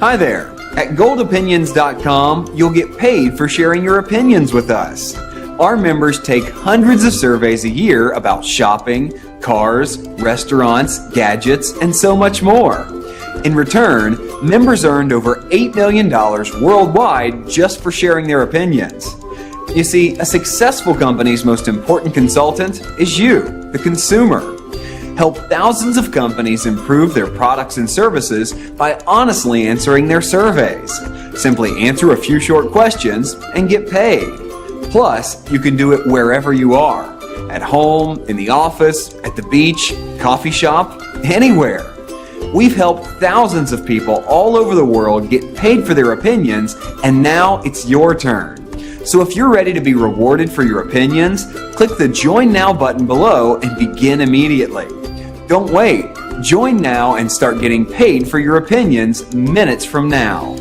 Hi there. At goldopinions.com, you'll get paid for sharing your opinions with us. Our members take hundreds of surveys a year about shopping, cars, restaurants, gadgets, and so much more. In return, members earned over $8 million worldwide just for sharing their opinions. You see, a successful company's most important consultant is you, the consumer. Help thousands of companies improve their products and services by honestly answering their surveys. Simply answer a few short questions and get paid. Plus, you can do it wherever you are. At home, in the office, at the beach, coffee shop, anywhere. We've helped thousands of people all over the world get paid for their opinions, and now it's your turn. So if you're ready to be rewarded for your opinions, click the Join Now button below and begin immediately. Don't wait. Join now and start getting paid for your opinions minutes from now.